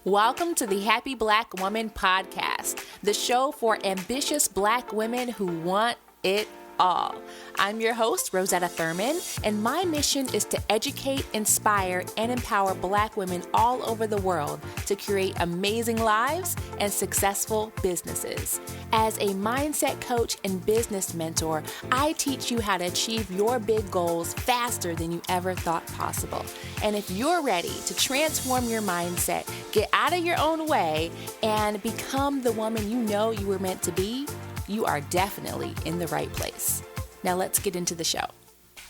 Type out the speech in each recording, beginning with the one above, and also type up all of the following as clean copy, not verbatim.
Welcome to the Happy Black Woman Podcast, the show for ambitious Black women who want it all. I'm your host, Rosetta Thurman, and my mission is to educate, inspire, and empower Black women all over the world to create amazing lives and successful businesses. As a mindset coach and business mentor, I teach you how to achieve your big goals faster than you ever thought possible. And if you're ready to transform your mindset, get out of your own way, and become the woman you know you were meant to be, you are definitely in the right place. Now let's get into the show.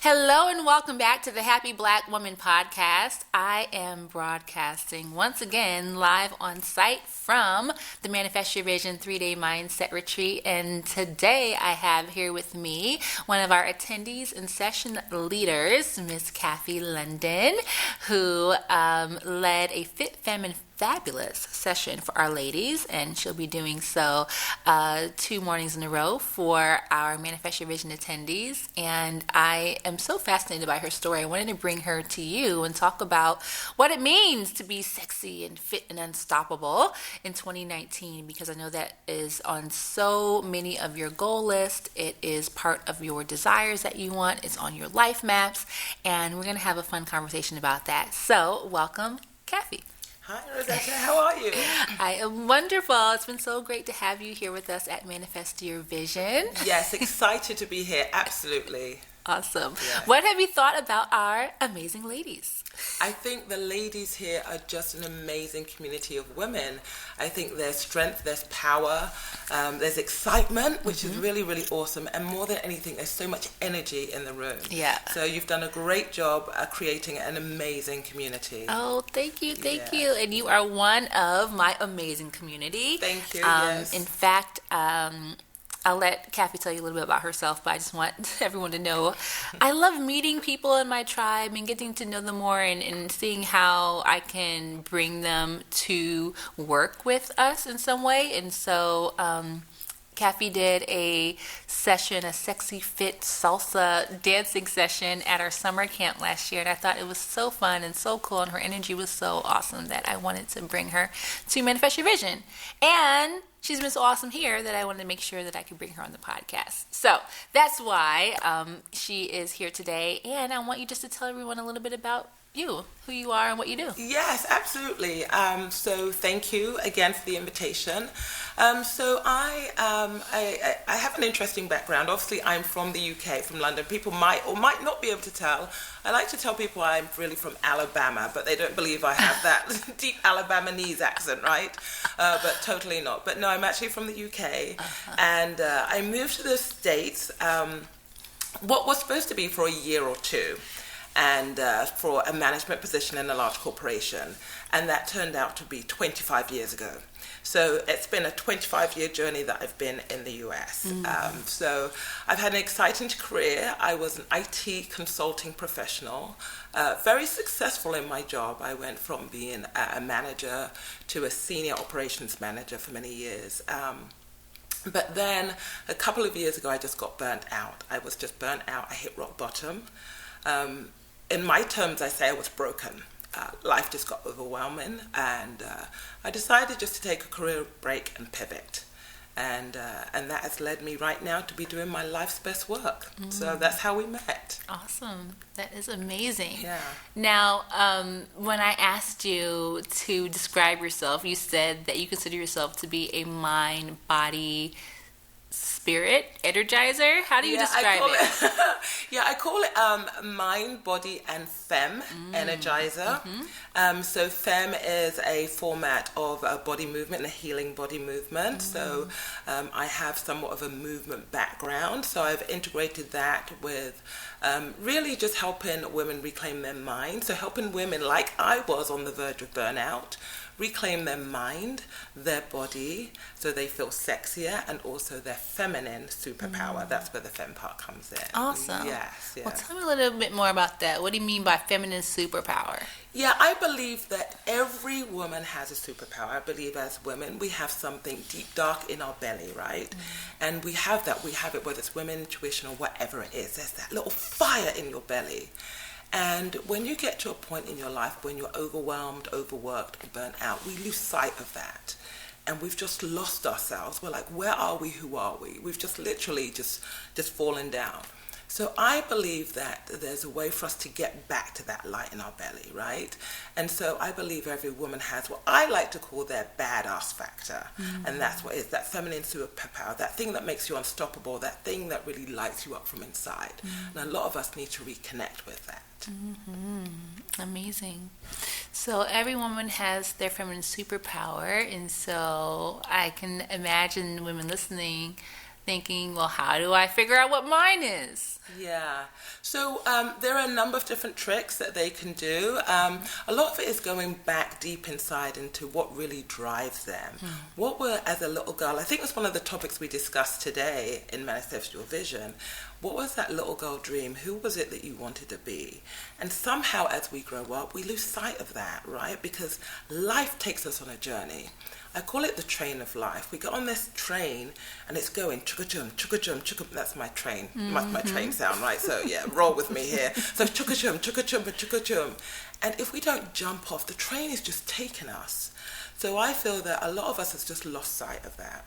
Hello and welcome back to the Happy Black Woman Podcast. I am broadcasting once again live on site from the Manifest Your Vision 3-day mindset retreat. And today I have here with me one of our attendees and session leaders, Miss Kafi London, who led a Fit Femme Fabulous session for our ladies, and she'll be doing so 2 mornings in a row for our Manifest Your Vision attendees. And I am so fascinated by her story. I wanted to bring her to you and talk about what it means to be sexy and fit and unstoppable in 2019, because I know that is on so many of your goal lists. It is part of your desires that you want. It's on your life maps, and we're going to have a fun conversation about that. So welcome, Kafi. Hi, Rosetta. How are you? I am wonderful. It's been so great to have you here with us at Manifest Your Vision. Yes, excited to be here. Absolutely. Awesome. Yeah. What have you thought about our amazing ladies? I think the ladies here are just an amazing community of women. I think there's strength, there's power, there's excitement, which is really, really awesome. And more than anything, there's so much energy in the room. Yeah. So you've done a great job creating an amazing community. Oh, thank you. You. And you are one of my amazing community. Thank you. Yes. In fact, I'll let Kafi tell you a little bit about herself, but I just want everyone to know I love meeting people in my tribe and getting to know them more and seeing how I can bring them to work with us in some way. And so Kafi did a session, a sexy fit salsa dancing session at our summer camp last year, and I thought it was so fun and so cool, and her energy was so awesome that I wanted to bring her to Manifest Your Vision. And she's been so awesome here that I wanted to make sure that I could bring her on the podcast. So that's why she is here today, and I want you just to tell everyone a little bit about you, who you are, and what you do. Yes, absolutely. So thank you again for the invitation. So I have an interesting background. Obviously, I'm from the UK, from London. People might or might not be able to tell. I like to tell people I'm really from Alabama, but they don't believe I have that deep Alabamese accent, right? But totally not. But no, I'm actually from the UK, and I moved to the States. What was supposed to be for a year or two, and for a management position in a large corporation. And that turned out to be 25 years ago. So it's been a 25-year journey that I've been in the US. So I've had an exciting career. I was an IT consulting professional, very successful in my job. I went from being a manager to a senior operations manager for many years. But then a couple of years ago, I just got burnt out. I was just burnt out. I hit rock bottom. In my terms, I say I was broken. Life just got overwhelming, and I decided just to take a career break and pivot. And that has led me right now to be doing my life's best work. So that's how we met. Awesome. That is amazing. Yeah. Now, when I asked you to describe yourself, you said that you consider yourself to be a mind, body, spirit energizer. How do you describe it? I call it mind, body, and femme energizer. So femme is a format of a body movement, a healing body movement. So I have somewhat of a movement background. So I've integrated that with really just helping women reclaim their mind. So helping women, like I was on the verge of burnout, reclaim their mind, their body, so they feel sexier, and also their feminine superpower. That's where the femme part comes in. Awesome. Yes. Well, tell me a little bit more about that. What do you mean by feminine superpower? Yeah, I believe that every woman has a superpower. I believe as women, we have something deep, dark in our belly, right? And we have that. We have it, whether it's women, intuition, or whatever it is. There's that little fire in your belly. And when you get to a point in your life when you're overwhelmed, overworked, or burnt out, we lose sight of that. And we've just lost ourselves. We're like, where are we? Who are we? We've just literally just fallen down. So I believe that there's a way for us to get back to that light in our belly, right? And so I believe every woman has what I like to call their badass factor. And that's what it is, that feminine superpower, that thing that makes you unstoppable, that thing that really lights you up from inside. And a lot of us need to reconnect with that. Amazing. So every woman has their feminine superpower, and so I can imagine women listening thinking, well, how do I figure out what mine is? Yeah. So there are a number of different tricks that they can do. A lot of it is going back deep inside into what really drives them. What were, as a little girl, I think it's one of the topics we discussed today in Manifest Your Vision. What was that little girl dream? Who was it that you wanted to be? And somehow as we grow up, we lose sight of that, right? Because life takes us on a journey. I call it the train of life. We get on this train and it's going chugga-chum, chugga-chum, chugga. That's my train, my train sound, right? So yeah, roll with me here. So chugga-chum, chugga-chum, chugga-chum. And if we don't jump off, the train is just taking us. So I feel that a lot of us has just lost sight of that.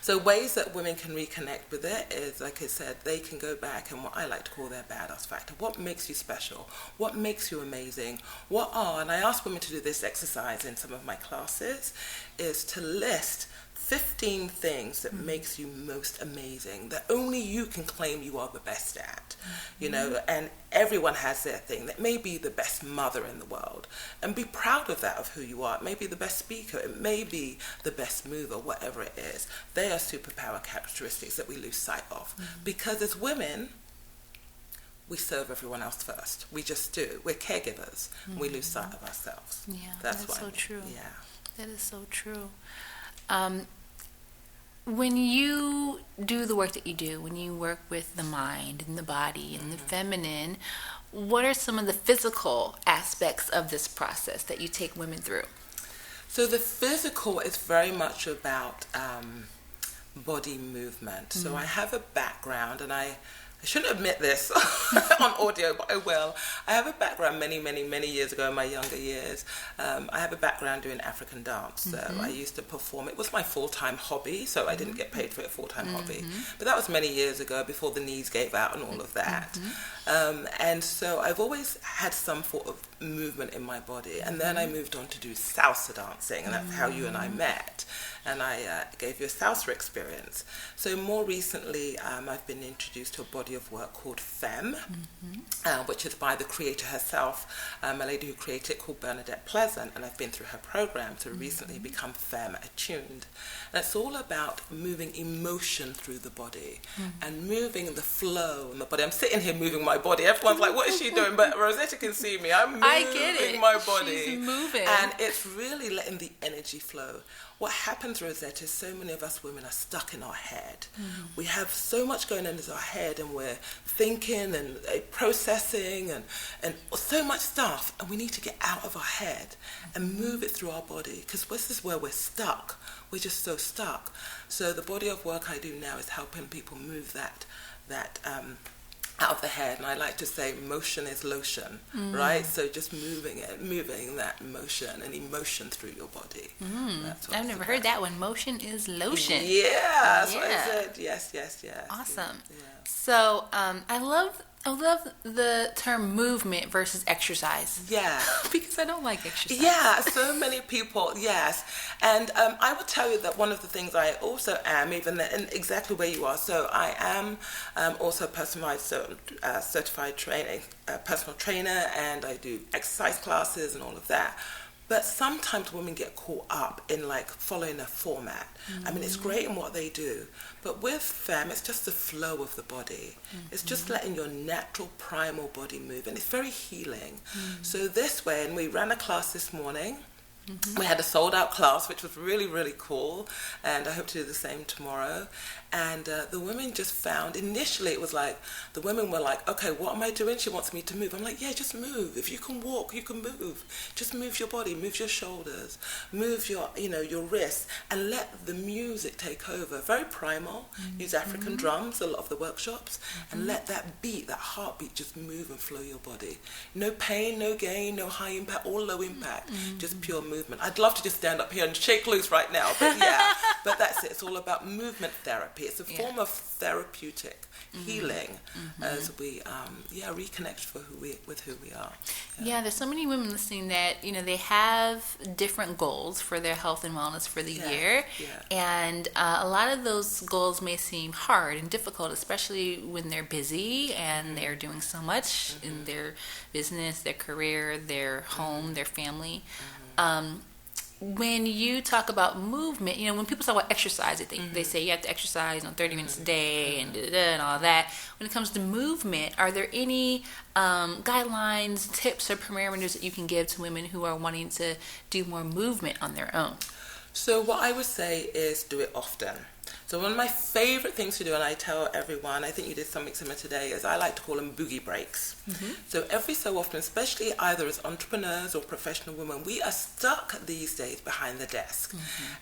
So ways that women can reconnect with it is, like I said, they can go back and what I like to call their badass factor. What makes you special? What makes you amazing? And I ask women to do this exercise in some of my classes, is to list 15 things that makes you most amazing, that only you can claim you are the best at, you know, and everyone has their thing. That may be the best mother in the world, and be proud of that, of who you are. It may be the best speaker, it may be the best mover, whatever it is. They are superpower characteristics that we lose sight of. Because as women, we serve everyone else first. We just do. We're caregivers. We lose sight of ourselves. Yeah, that's so true. Yeah. That is so true. When you do the work that you do, when you work with the mind and the body and the feminine, what are some of the physical aspects of this process that you take women through? So the physical is very much about body movement. So I have a background, and I shouldn't admit this on audio, but I will. I have a background many years ago in my younger years. I have a background doing African dance. So I used to perform. It was my full-time hobby, so I didn't get paid for it, full-time hobby. But that was many years ago, before the knees gave out and all of that. And so I've always had some sort of movement in my body. And then I moved on to do salsa dancing, and that's how you and I met. And I gave you a salsa experience. So more recently, I've been introduced to a body of work called Femme, which is by the creator herself, a lady who created it called Bernadette Pleasant, and I've been through her program to recently become Femme Attuned. And it's all about moving emotion through the body and moving the flow in the body. I'm sitting here moving my body. Everyone's like, what is she doing? But Rosetta can see me. I'm moving my body. She's moving. And it's really letting the energy flow. What happens, Rosetta, is so many of us women are stuck in our head. We have so much going on in our head, and we're thinking and processing and so much stuff, and we need to get out of our head and move it through our body, because this is where we're stuck. We're just so stuck. So the body of work I do now is helping people move that out of the head, and I like to say motion is lotion, right? So just moving that motion and emotion through your body. I've never heard that one. Motion is lotion. Yeah, that's what I said. Yes. Awesome. Yeah. So I love the term movement versus exercise. Yeah. Because I don't like exercise. Yeah, so many people, yes. And I will tell you that one of the things I also am, even in exactly where you are, so I am also a certified personal trainer, and I do exercise classes and all of that. But sometimes women get caught up in like following a format. I mean, it's great in what they do, but with Femme, it's just the flow of the body. It's just letting your natural primal body move, and it's very healing. So this way, and we ran a class this morning, We had a sold-out class, which was really, really cool, and I hope to do the same tomorrow. And the women just found, initially it was like, the women were like, okay, what am I doing? She wants me to move. I'm like, yeah, just move. If you can walk, you can move. Just move your body, move your shoulders, move your, your wrists, and let the music take over. Very primal. Use African drums, a lot of the workshops, and let that beat, that heartbeat just move and flow your body. No pain, no gain, no high impact, all low impact, just pure movement. I'd love to just stand up here and shake loose right now, but yeah, but that's it. It's all about movement therapy. It's a form of therapeutic healing as we reconnect with who we are. Yeah, there's so many women listening that they have different goals for their health and wellness for the year, and a lot of those goals may seem hard and difficult, especially when they're busy and they're doing so much in their business, their career, their home, their family. When you talk about movement, when people talk about exercise, they say you have to exercise 30 minutes a day and all that. When it comes to movement, are there any guidelines, tips, or parameters that you can give to women who are wanting to do more movement on their own? So what I would say is do it often. So one of my favorite things to do, and I tell everyone, I think you did something similar today, is I like to call them boogie breaks. So every so often, especially either as entrepreneurs or professional women, we are stuck these days behind the desk.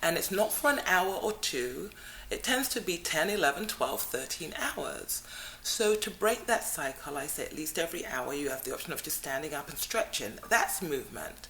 And it's not for an hour or two. It tends to be 10, 11, 12, 13 hours. So to break that cycle, I say at least every hour you have the option of just standing up and stretching. That's movement.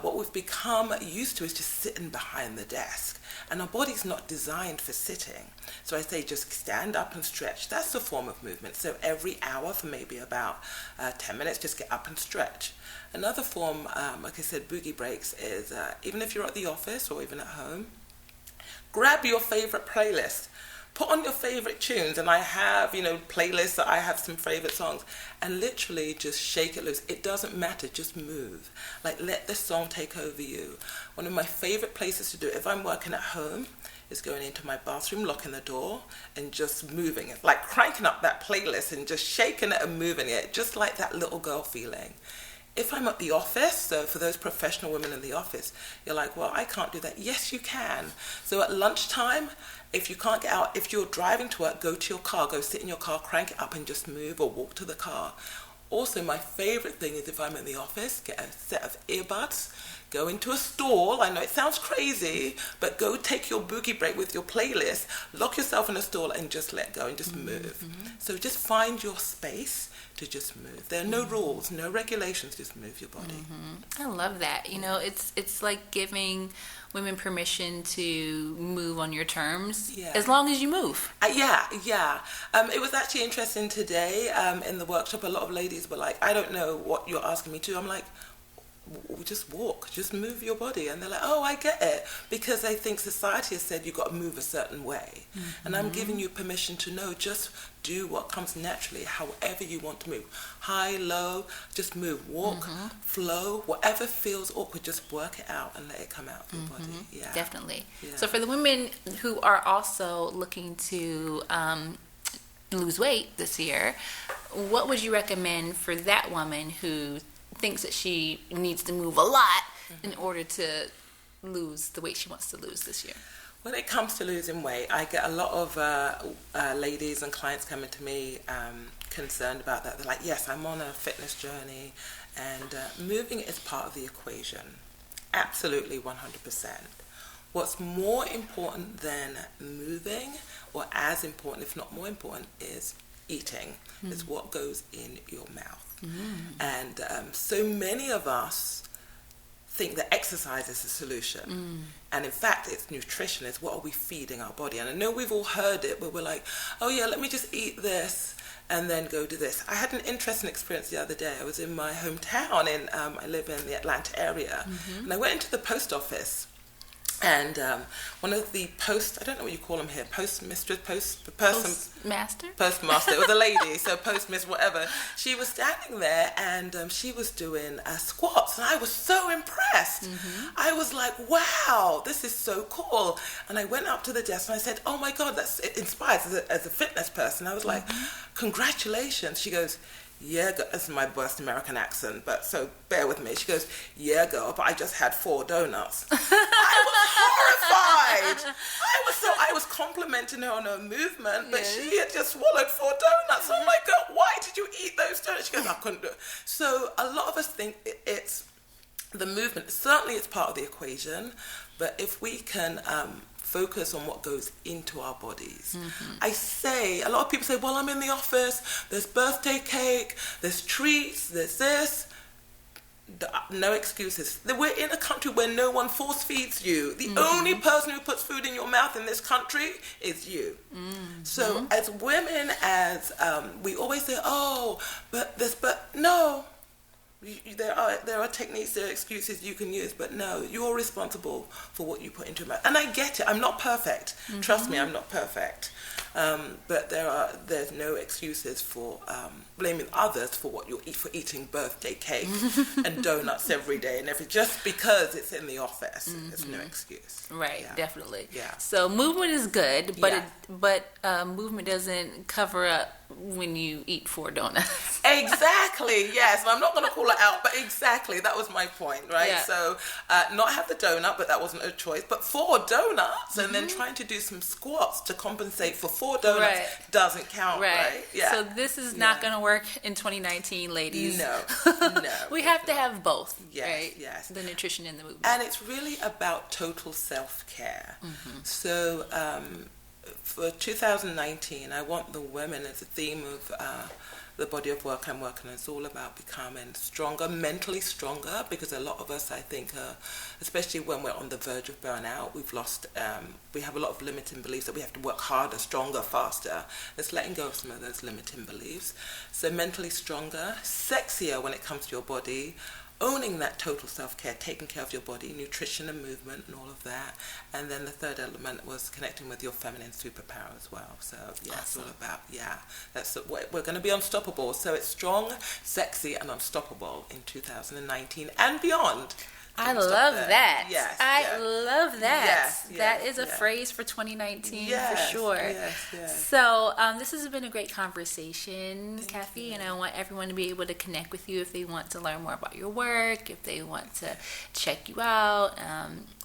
What we've become used to is just sitting behind the desk. And our body's not designed for sitting. So I say just stand up and stretch. That's a form of movement. So every hour for maybe about 10 minutes, just get up and stretch. Another form, like I said, boogie breaks is even if you're at the office or even at home, grab your favorite playlist. Put on your favorite tunes, and I have, playlists that I have some favorite songs, and literally just shake it loose. It doesn't matter, just move. Like, let the song take over you. One of my favorite places to do it, if I'm working at home, is going into my bathroom, locking the door, and just moving it. Like cranking up that playlist and just shaking it and moving it, just like that little girl feeling. If I'm at the office, so for those professional women in the office, you're like, well, I can't do that. Yes, you can. So at lunchtime, if you can't get out, if you're driving to work, go to your car, go sit in your car, crank it up and just move or walk to the car. Also, my favorite thing is if I'm in the office, get a set of earbuds, go into a stall. I know it sounds crazy, but go take your boogie break with your playlist, lock yourself in a stall and just let go and just move. So just find your space to just move. There are no rules, no regulations, just move your body. I love that. It's like giving women permission to move on your terms, as long as you move. It was actually interesting today in the workshop. A lot of ladies were like, I don't know what you're asking me to. I'm like, just walk, just move your body. And they're like, oh, I get it, because they think society has said you've got to move a certain way. And I'm giving you permission to know, just do what comes naturally, however you want to move. High, low, just move, walk, flow, whatever feels awkward, just work it out and let it come out of your body. Definitely. So for the women who are also looking to lose weight this year, what would you recommend for that woman who thinks that she needs to move a lot in order to lose the weight she wants to lose this year? When it comes to losing weight, I get a lot of ladies and clients coming to me concerned about that. They're like, yes, I'm on a fitness journey, and moving is part of the equation. Absolutely, 100%. What's more important than moving, or as important, if not more important, is eating. Is what goes in your mouth. And so many of us think that exercise is the solution. And in fact, it's nutrition. It's what are we feeding our body. And I know we've all heard it, but we're like, oh yeah, let me just eat this and then go do this. I had an interesting experience the other day. I was in my hometown, I live in the Atlanta area, and I went into the post office. And one of the I don't know what you call them here, postmaster? Postmaster, it was a lady, so postmiss, whatever. She was standing there and she was doing squats, and I was so impressed. I was like, wow, this is so cool. And I went up to the desk and I said, oh my God, it inspires as a fitness person. I was like, congratulations. She goes, yeah, girl, this is my worst American accent, but so bear with me. She goes, yeah, girl, but I just had 4 donuts. I was horrified. I was complimenting her on her movement, but she had just swallowed 4 donuts. I'm like, girl, why did you eat those donuts? She goes, I couldn't do it. So a lot of us think it's the movement. Certainly it's part of the equation, but if we can focus on what goes into our bodies. I say, a lot of people say, well, I'm in the office, there's birthday cake, there's treats, there's this. No excuses. We're in a country where no one force feeds you. The only person who puts food in your mouth in this country is you. So as women, we always say, oh, but no. There are techniques, there are excuses you can use, but no, you're responsible for what you put into your mouth. And I get it. I'm not perfect. Trust me, I'm not perfect. But there's no excuses for blaming others for what you eat, for eating birthday cake and donuts every day and just because it's in the office. There's no excuse. Right, definitely. Yeah. So movement is good, but movement doesn't cover up when you eat 4 donuts. Exactly, yes. And I'm not going to call it out, but exactly, that was my point, right? Yeah. So not have the donut, but that wasn't a choice, but 4 donuts and then trying to do some squats to compensate for 4 donuts doesn't count, right? Yeah. So this is not going to work in 2019, ladies. No. We have to have both, yes, right? Yes. The nutrition and the movement. And it's really about total self-care. So for 2019, I want the women as a theme of the body of work I'm working on. It's all about becoming stronger, mentally stronger, because a lot of us, I think, especially when we're on the verge of burnout, we have a lot of limiting beliefs that we have to work harder, stronger, faster. It's letting go of some of those limiting beliefs. So mentally stronger, sexier when it comes to your body, owning that total self-care, taking care of your body, nutrition and movement and all of that. And then the third element was connecting with your feminine superpower as well. So yeah, awesome. It's all about, we're going to be unstoppable. So it's strong, sexy and unstoppable in 2019 and beyond. I love that. Yes. I love that. Yes, that is a phrase for 2019 for sure. Yes. So this has been a great conversation, Kafi, and I want everyone to be able to connect with you if they want to learn more about your work, if they want to check you out.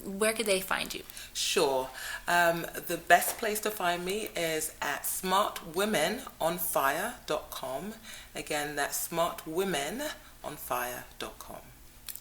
Where could they find you? Sure. The best place to find me is at smartwomenonfire.com. Again, that's smartwomenonfire.com.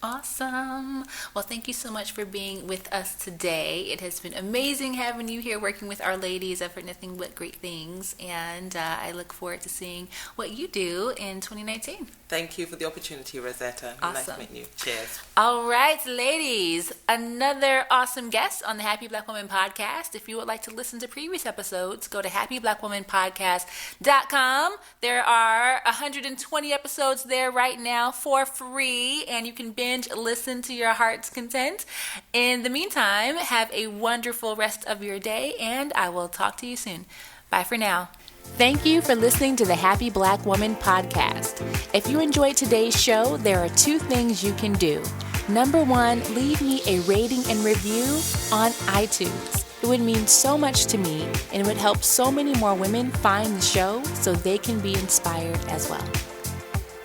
Awesome. Well, thank you so much for being with us today. It has been amazing having you here working with our ladies. I've heard nothing but great things, and I look forward to seeing what you do in 2019. Thank you for the opportunity, Rosetta. Awesome. Nice meeting you. Cheers. All right, ladies, another awesome guest on the Happy Black Woman Podcast. If you would like to listen to previous episodes, go to happyblackwomanpodcast.com. There are 120 episodes there right now for free, and you can binge listen to your heart's content. In the meantime, have a wonderful rest of your day, and I will talk to you soon. Bye for now. Thank you for listening to the Happy Black Woman Podcast. If you enjoyed today's show, there are 2 things you can do. Number 1, leave me a rating and review on iTunes. It would mean so much to me, and it would help so many more women find the show so they can be inspired as well.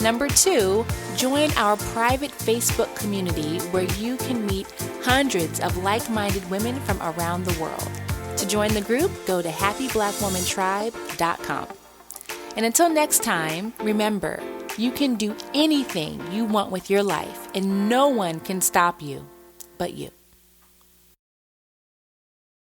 Number 2, join our private Facebook community where you can meet hundreds of like-minded women from around the world. To join the group, go to happyblackwomantribe.com. And until next time, remember, you can do anything you want with your life, and no one can stop you but you.